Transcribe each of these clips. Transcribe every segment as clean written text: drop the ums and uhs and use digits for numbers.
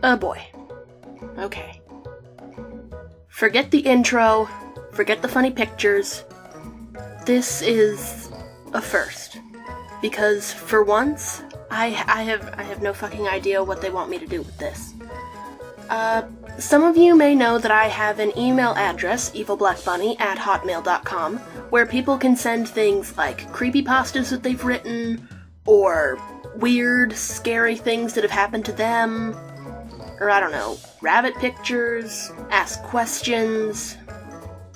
Oh boy. Okay. Forget the intro, forget the funny pictures. This is a first. Because, for once, I have no fucking idea what they want me to do with this. Some of you may know that I have an email address, evilblackbunny@hotmail.com, where people can send things like creepypastas that they've written, or weird, scary things that have happened to them, or I don't know, rabbit pictures, ask questions.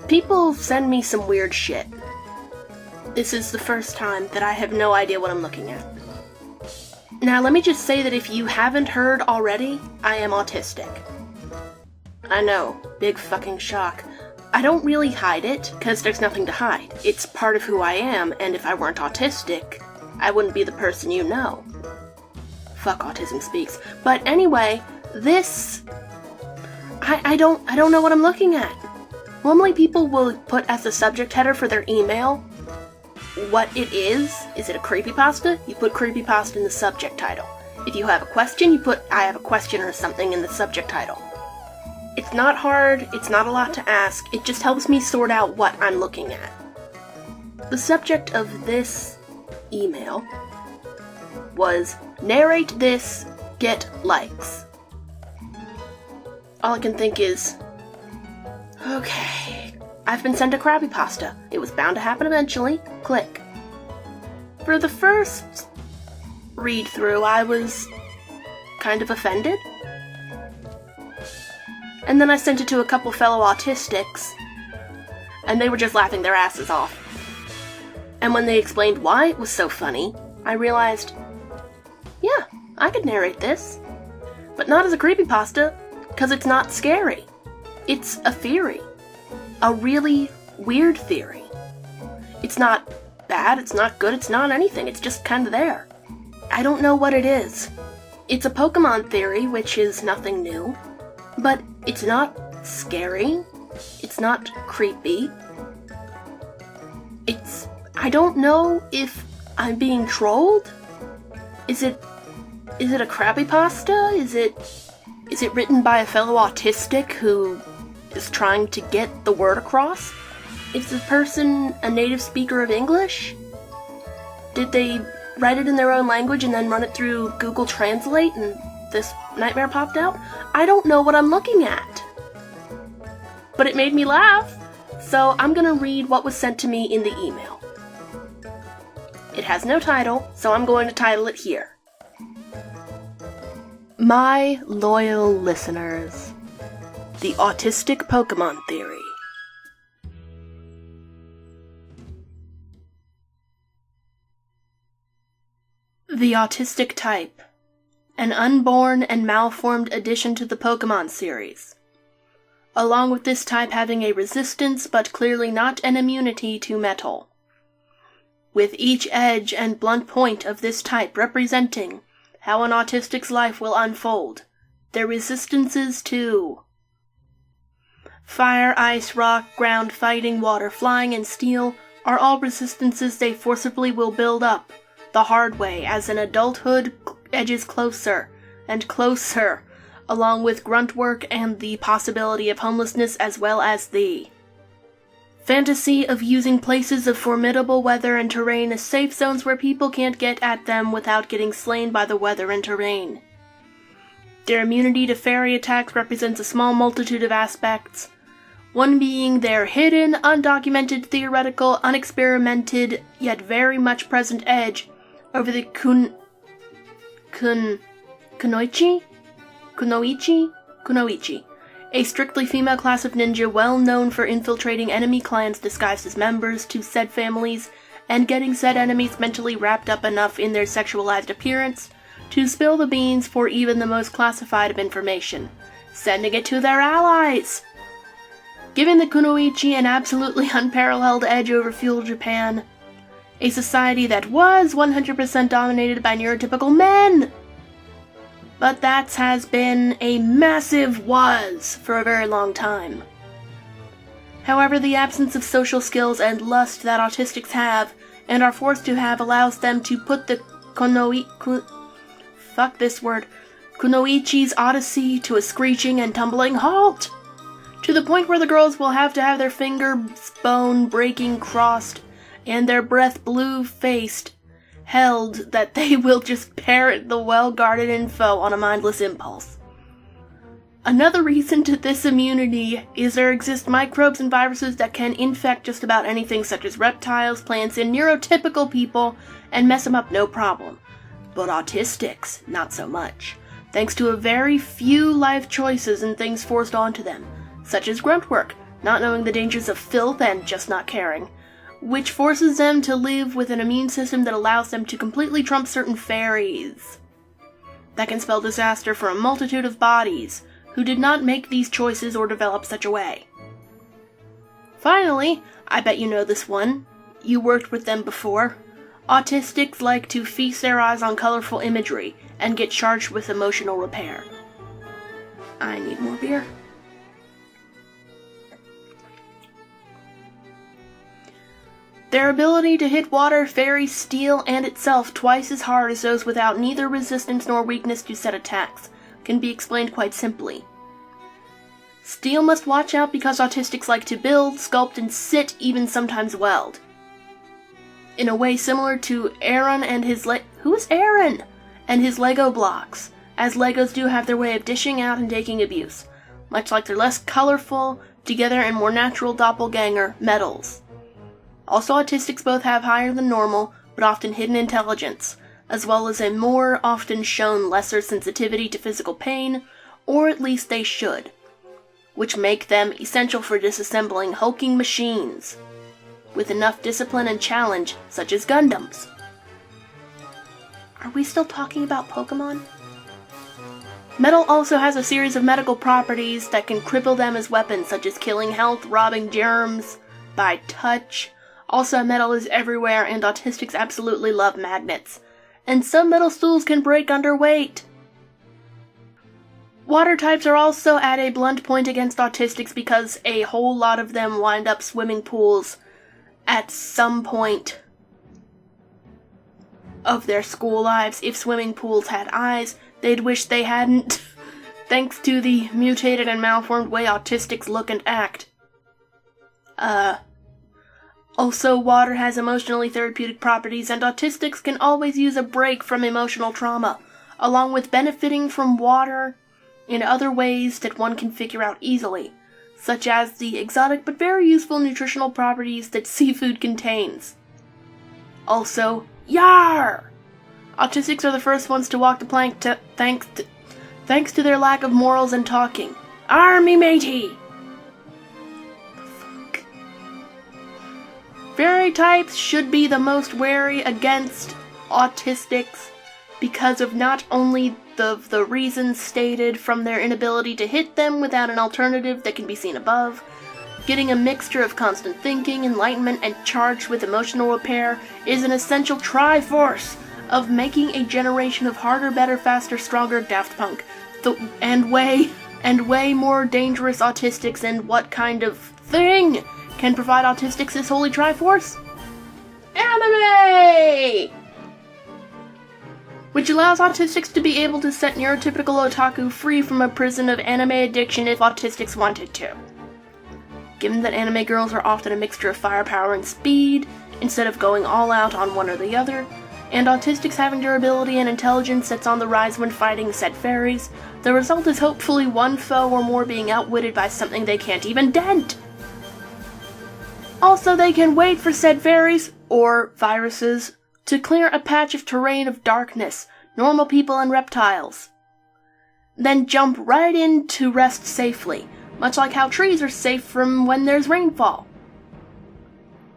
People send me some weird shit. This is the first time that I have no idea what I'm looking at. Now, let me just say that if you haven't heard already, I am autistic. I know, big fucking shock. I don't really hide it, because there's nothing to hide. It's part of who I am, and if I weren't autistic, I wouldn't be the person you know. Fuck Autism Speaks. But anyway, this... I don't know what I'm looking at. Normally people will put as the subject header for their email what it is. Is it a creepypasta? You put creepypasta in the subject title. If you have a question, you put I have a question or something in the subject title. It's not hard, it's not a lot to ask, it just helps me sort out what I'm looking at. The subject of this email was narrate this, get likes. All I can think is, okay, I've been sent a creepypasta. It was bound to happen eventually. Click. For the first read-through, I was kind of offended. And then I sent it to a couple fellow autistics, and they were just laughing their asses off. And when they explained why it was so funny, I realized, yeah, I could narrate this. But not as a creepypasta, because it's not scary. It's a theory. A really weird theory. It's not bad, it's not good, it's not anything, it's just kinda there. I don't know what it is. It's a Pokemon theory, which is nothing new. But it's not scary. It's not creepy. I don't know if I'm being trolled. Is it a creepypasta? Is it written by a fellow autistic who is trying to get the word across? Is the person a native speaker of English? Did they write it in their own language and then run it through Google Translate and this nightmare popped out? I don't know what I'm looking at. But it made me laugh, so I'm gonna read what was sent to me in the email. It has no title, so I'm going to title it here. My loyal listeners, the autistic Pokemon theory. The autistic type. An unborn and malformed addition to the Pokemon series. Along with this type having a resistance but clearly not an immunity to metal. With each edge and blunt point of this type representing how an autistic's life will unfold, their resistances to fire, ice, rock, ground, fighting, water, flying, and steel are all resistances they forcibly will build up the hard way as an adulthood edges closer and closer, along with grunt work and the possibility of homelessness as well as the fantasy of using places of formidable weather and terrain as safe zones where people can't get at them without getting slain by the weather and terrain. Their immunity to fairy attacks represents a small multitude of aspects, one being their hidden, undocumented, theoretical, unexperimented, yet very much present edge over the Kunoichi, a strictly female class of ninja well known for infiltrating enemy clans disguised as members to said families and getting said enemies mentally wrapped up enough in their sexualized appearance to spill the beans for even the most classified of information, sending it to their allies. Giving the Kunoichi an absolutely unparalleled edge over feudal Japan, a society that was 100% dominated by neurotypical men. But that has been a massive was for a very long time. However, the absence of social skills and lust that autistics have and are forced to have allows them to put the Kunoichi's Odyssey to a screeching and tumbling halt, to the point where the girls will have to have their fingers bone-breaking crossed and their breath blue-faced held that they will just parrot the well-guarded info on a mindless impulse. Another reason to this immunity is there exist microbes and viruses that can infect just about anything, such as reptiles, plants, and neurotypical people, and mess them up no problem. But autistics, not so much, thanks to a very few life choices and things forced onto them, such as grunt work, not knowing the dangers of filth and just not caring, which forces them to live with an immune system that allows them to completely trump certain fairies. That can spell disaster for a multitude of bodies who did not make these choices or develop such a way. Finally, I bet you know this one. You worked with them before. Autistics like to feast their eyes on colorful imagery and get charged with emotional repair. I need more beer. Their ability to hit water, fairies, steel, and itself twice as hard as those without neither resistance nor weakness to set attacks can be explained quite simply. Steel must watch out because autistics like to build, sculpt, and sit, even sometimes weld. In a way similar to Aaron and his Who is Aaron? And his Lego blocks, as Legos do have their way of dishing out and taking abuse, much like their less colorful, together and more natural doppelganger, metals. Also, autistics both have higher than normal, but often hidden intelligence, as well as a more often shown lesser sensitivity to physical pain, or at least they should, which make them essential for disassembling hulking machines, with enough discipline and challenge, such as Gundams. Are we still talking about Pokemon? Metal also has a series of medical properties that can cripple them as weapons, such as killing health, robbing germs by touch. Also, metal is everywhere, and autistics absolutely love magnets. And some metal stools can break under weight. Water types are also at a blunt point against autistics because a whole lot of them wind up swimming pools at some point of their school lives. If swimming pools had eyes, they'd wish they hadn't, thanks to the mutated and malformed way autistics look and act. Also, water has emotionally therapeutic properties, and autistics can always use a break from emotional trauma, along with benefiting from water in other ways that one can figure out easily, such as the exotic but very useful nutritional properties that seafood contains. Also, yar! Autistics are the first ones to walk the plank thanks to their lack of morals and talking. Army matey! Fairy types should be the most wary against autistics because of not only the reasons stated from their inability to hit them without an alternative that can be seen above, getting a mixture of constant thinking, enlightenment, and charged with emotional repair is an essential triforce of making a generation of harder, better, faster, stronger Daft Punk, and way more dangerous autistics. And what kind of thing can provide autistics this holy triforce? Anime! Which allows autistics to be able to set neurotypical otaku free from a prison of anime addiction if autistics wanted to. Given that anime girls are often a mixture of firepower and speed, instead of going all out on one or the other, and autistics having durability and intelligence that's on the rise when fighting said fairies, the result is hopefully one foe or more being outwitted by something they can't even dent! Also, they can wait for said fairies, or viruses, to clear a patch of terrain of darkness, normal people and reptiles. Then jump right in to rest safely, much like how trees are safe from when there's rainfall.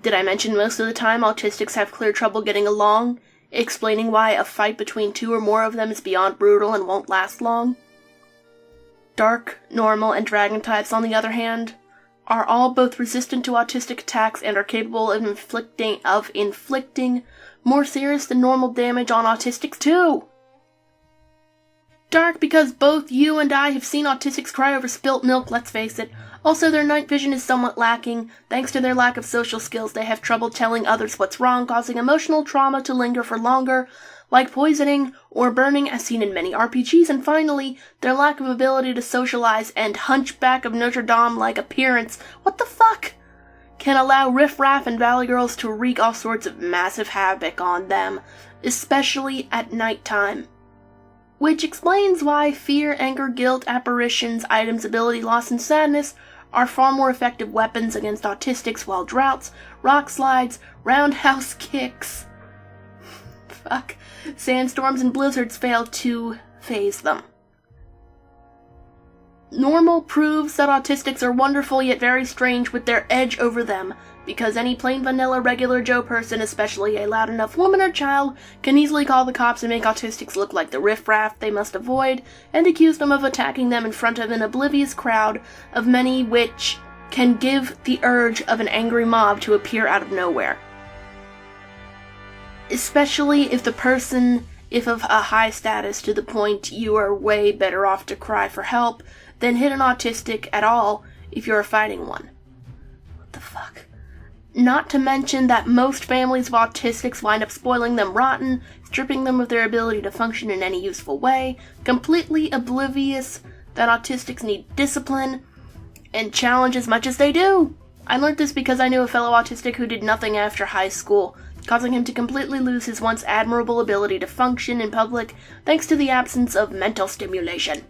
Did I mention most of the time autistics have clear trouble getting along, explaining why a fight between two or more of them is beyond brutal and won't last long? Dark, normal, and dragon types, on the other hand, are all both resistant to autistic attacks and are capable of inflicting more serious than normal damage on autistics too. Dark because both you and I have seen autistics cry over spilt milk, let's face it. Also, their night vision is somewhat lacking. Thanks to their lack of social skills, they have trouble telling others what's wrong, causing emotional trauma to linger for longer, like poisoning or burning as seen in many RPGs. And finally, their lack of ability to socialize and Hunchback of Notre Dame-like appearance, what the fuck, can allow riffraff and valley girls to wreak all sorts of massive havoc on them, especially at nighttime. Which explains why fear, anger, guilt, apparitions, items, ability loss, and sadness are far more effective weapons against autistics, while droughts, rock slides, roundhouse kicks, sandstorms, and blizzards fail to faze them. Normal proves that autistics are wonderful yet very strange with their edge over them, because any plain vanilla regular Joe person, especially a loud enough woman or child, can easily call the cops and make autistics look like the riffraff they must avoid, and accuse them of attacking them in front of an oblivious crowd of many, which can give the urge of an angry mob to appear out of nowhere. Especially if the person, if of a high status to the point you are way better off to cry for help than hit an autistic at all if you're fighting one. What the fuck? Not to mention that most families of autistics wind up spoiling them rotten, stripping them of their ability to function in any useful way, completely oblivious that autistics need discipline and challenge as much as they do. I learned this because I knew a fellow autistic who did nothing after high school, causing him to completely lose his once admirable ability to function in public thanks to the absence of mental stimulation.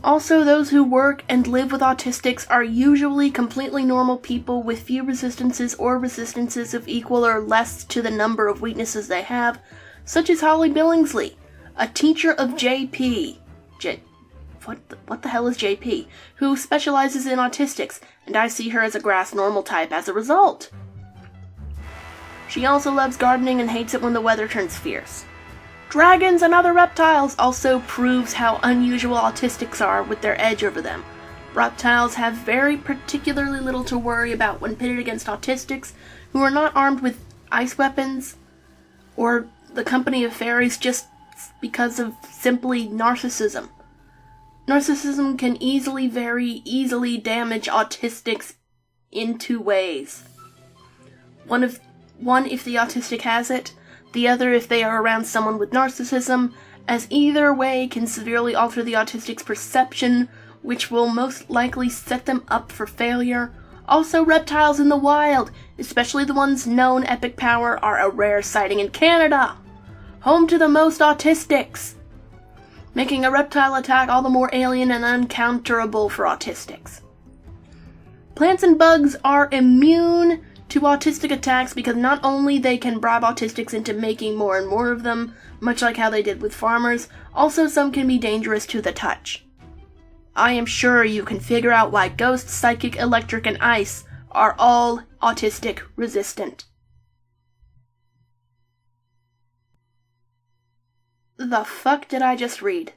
Also, those who work and live with autistics are usually completely normal people with few resistances or resistances of equal or less to the number of weaknesses they have, such as Holly Billingsley, a teacher of JP. What the hell is JP? Who specializes in autistics, and I see her as a grass normal type as a result. She also loves gardening and hates it when the weather turns fierce. Dragons and other reptiles also proves how unusual autistics are with their edge over them. Reptiles have very particularly little to worry about when pitted against autistics, who are not armed with ice weapons or the company of fairies just because of simply narcissism. Narcissism can very easily damage autistics in two ways. One, if the autistic has it, the other if they are around someone with narcissism, as either way can severely alter the autistic's perception, which will most likely set them up for failure. Also, reptiles in the wild, especially the ones known epic power, are a rare sighting in Canada, home to the most autistics, making a reptile attack all the more alien and uncounterable for autistics. Plants and bugs are immune to autistic attacks because not only they can bribe autistics into making more and more of them, much like how they did with farmers, also some can be dangerous to the touch. I am sure you can figure out why ghost, psychic, electric, and ice are all autistic resistant. The fuck did I just read?